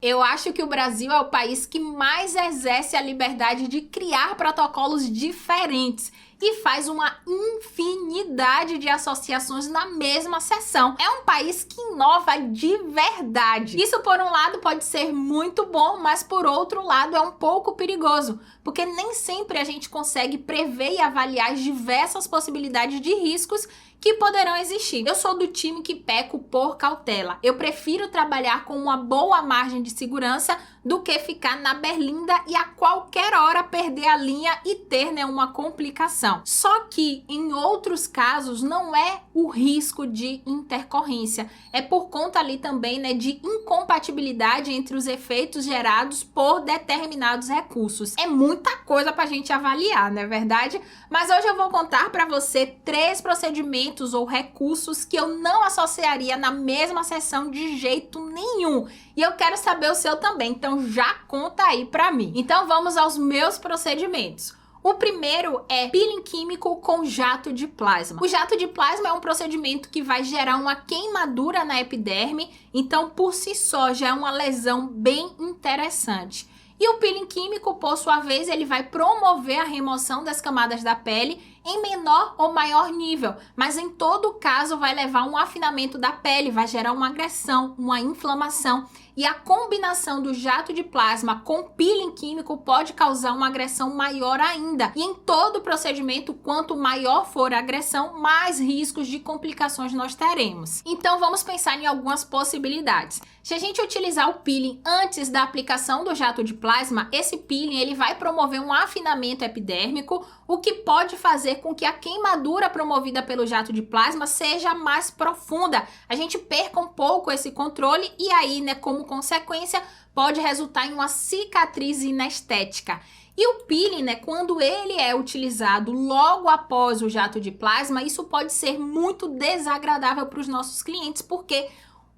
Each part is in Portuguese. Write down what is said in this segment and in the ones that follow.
Eu acho que o Brasil é o país que mais exerce a liberdade de criar protocolos diferentes e faz uma infinidade de associações na mesma sessão. É um país que inova de verdade. Isso, por um lado, pode ser muito bom, mas por outro lado é um pouco perigoso, porque nem sempre a gente consegue prever e avaliar as diversas possibilidades de riscos que poderão existir. Eu sou do time que peco por cautela. Eu prefiro trabalhar com uma boa margem de segurança do que ficar na berlinda e a qualquer hora perder a linha e ter, uma complicação. Só que em outros casos não é o risco de intercorrência, é por conta ali também, de incompatibilidade entre os efeitos gerados por determinados recursos. É muita coisa pra gente avaliar, não é verdade? Mas hoje eu vou contar para você 3 procedimentos ou recursos que eu não associaria na mesma sessão de jeito nenhum. E eu quero saber o seu também, então já conta aí pra mim. Então vamos aos meus procedimentos. O primeiro é peeling químico com jato de plasma. O jato de plasma é um procedimento que vai gerar uma queimadura na epiderme, então por si só já é uma lesão bem interessante. E o peeling químico, por sua vez, ele vai promover a remoção das camadas da pele em menor ou maior nível, mas em todo caso vai levar a um afinamento da pele, vai gerar uma agressão, uma inflamação. E a combinação do jato de plasma com peeling químico pode causar uma agressão maior ainda. E em todo procedimento, quanto maior for a agressão, mais riscos de complicações nós teremos. Então vamos pensar em algumas possibilidades. Se a gente utilizar o peeling antes da aplicação do jato de plasma, esse peeling ele vai promover um afinamento epidérmico, o que pode fazer com que a queimadura promovida pelo jato de plasma seja mais profunda. A gente perca um pouco esse controle e aí, como consequência, pode resultar em uma cicatriz inestética. E o peeling, quando ele é utilizado logo após o jato de plasma, isso pode ser muito desagradável para os nossos clientes, porque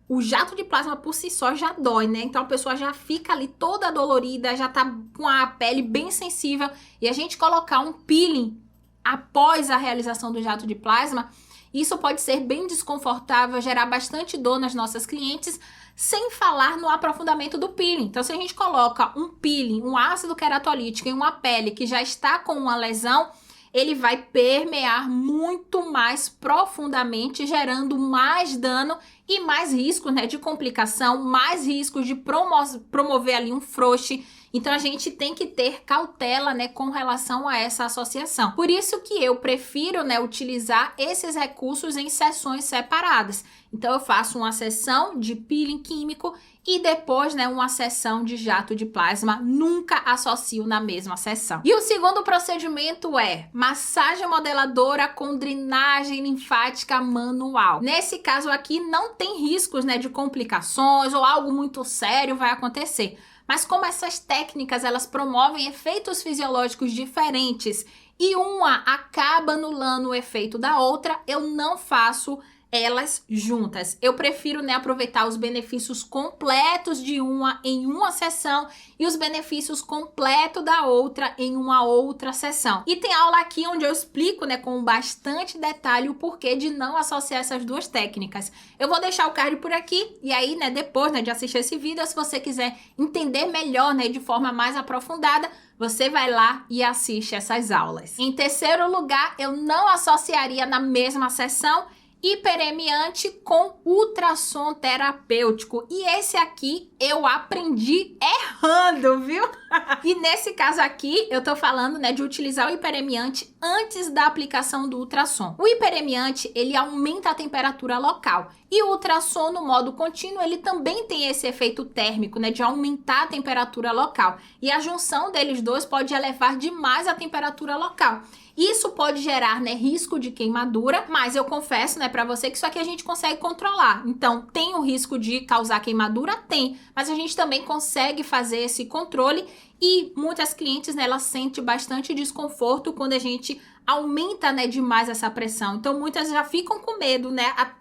o jato de plasma por si só já dói, Então a pessoa já fica ali toda dolorida, já tá com a pele bem sensível. E a gente colocar um peeling após a realização do jato de plasma, isso pode ser bem desconfortável, gerar bastante dor nas nossas clientes, sem falar no aprofundamento do peeling. Então, se a gente coloca um peeling, um ácido queratolítico em uma pele que já está com uma lesão, ele vai permear muito mais profundamente, gerando mais dano e mais risco, de complicação, mais riscos de promover ali um frouxe. Então a gente tem que ter cautela, com relação a essa associação. Por isso que eu prefiro, utilizar esses recursos em sessões separadas. Então eu faço uma sessão de peeling químico e depois, uma sessão de jato de plasma. Nunca associo na mesma sessão. E o segundo procedimento é massagem modeladora com drenagem linfática manual. Nesse caso aqui não tem riscos, de complicações ou algo muito sério vai acontecer. Mas como essas técnicas elas promovem efeitos fisiológicos diferentes e uma acaba anulando o efeito da outra, eu não faço elas juntas. Eu prefiro, aproveitar os benefícios completos de uma em uma sessão e os benefícios completos da outra em uma outra sessão. E tem aula aqui onde eu explico, com bastante detalhe o porquê de não associar essas duas técnicas. Eu vou deixar o card por aqui e aí, depois, de assistir esse vídeo, se você quiser entender melhor, de forma mais aprofundada, você vai lá e assiste essas aulas. Em terceiro lugar, eu não associaria na mesma sessão hiperemiante com ultrassom terapêutico. E esse aqui eu aprendi errando, viu? E nesse caso aqui, eu tô falando, de utilizar o hiperemiante antes da aplicação do ultrassom. O hiperemiante, ele aumenta a temperatura local. E o ultrassom no modo contínuo, ele também tem esse efeito térmico, de aumentar a temperatura local. E a junção deles dois pode elevar demais a temperatura local. Isso pode gerar, risco de queimadura, mas eu confesso, para você que isso aqui a gente consegue controlar. Então, tem o risco de causar queimadura? Tem, mas a gente também consegue fazer esse controle e muitas clientes, elas sentem bastante desconforto quando a gente aumenta, demais essa pressão. Então, muitas já ficam com medo,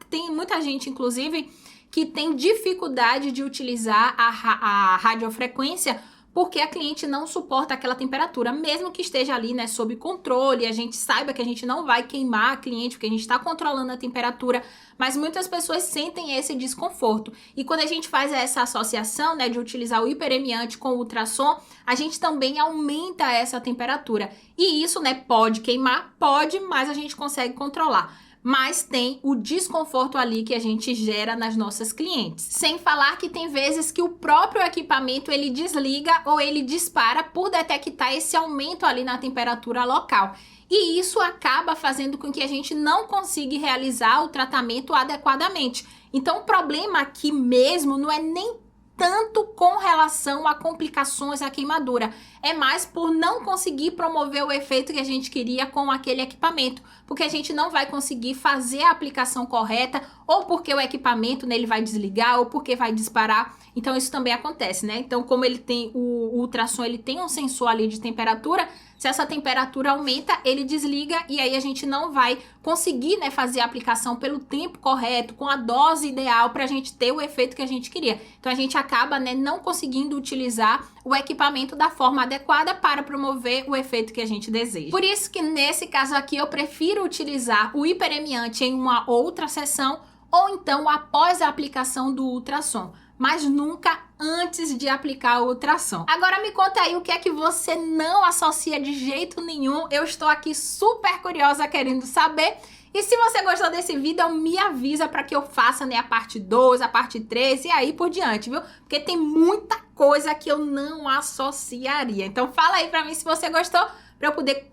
Tem muita gente, inclusive, que tem dificuldade de utilizar a radiofrequência porque a cliente não suporta aquela temperatura, mesmo que esteja ali, né, sob controle, a gente saiba que a gente não vai queimar a cliente, porque a gente está controlando a temperatura, mas muitas pessoas sentem esse desconforto. E quando a gente faz essa associação, né, de utilizar o hiperemiante com o ultrassom, a gente também aumenta essa temperatura. E isso, né, pode queimar, pode, mas a gente consegue controlar. Mas tem o desconforto ali que a gente gera nas nossas clientes. Sem falar que tem vezes que o próprio equipamento ele desliga ou ele dispara por detectar esse aumento ali na temperatura local. E isso acaba fazendo com que a gente não consiga realizar o tratamento adequadamente. Então o problema aqui mesmo não é nem tanto com relação a complicações, a queimadura. É mais por não conseguir promover o efeito que a gente queria com aquele equipamento. Porque a gente não vai conseguir fazer a aplicação correta, ou porque o equipamento, né, ele vai desligar, ou porque vai disparar. Então isso também acontece, né? Então como ele tem o ultrassom, ele tem um sensor ali de temperatura, se essa temperatura aumenta, ele desliga e aí a gente não vai conseguir, né, fazer a aplicação pelo tempo correto, com a dose ideal para a gente ter o efeito que a gente queria. Então a gente acaba, né, não conseguindo utilizar o equipamento da forma adequada para promover o efeito que a gente deseja. Por isso que nesse caso aqui eu prefiro utilizar o hiperemiante em uma outra sessão ou então após a aplicação do ultrassom, mas nunca antes de aplicar o ultrassom. Agora me conta aí o que é que você não associa de jeito nenhum. Eu estou aqui super curiosa querendo saber. E se você gostou desse vídeo, me avisa para que eu faça, né, a parte 2, a parte 3 e aí por diante, viu? Porque tem muita coisa que eu não associaria. Então fala aí para mim se você gostou, para eu poder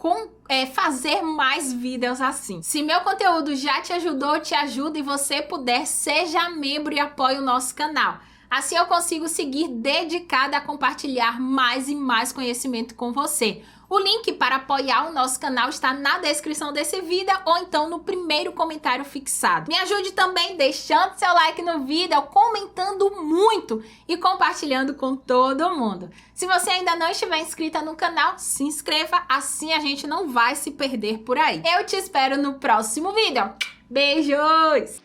fazer mais vídeos assim. Se meu conteúdo já te ajudou, te ajuda e você puder, seja membro e apoie o nosso canal. Assim eu consigo seguir dedicada a compartilhar mais e mais conhecimento com você. O link para apoiar o nosso canal está na descrição desse vídeo ou então no primeiro comentário fixado. Me ajude também deixando seu like no vídeo, comentando muito e compartilhando com todo mundo. Se você ainda não estiver inscrita no canal, se inscreva, assim a gente não vai se perder por aí. Eu te espero no próximo vídeo. Beijos!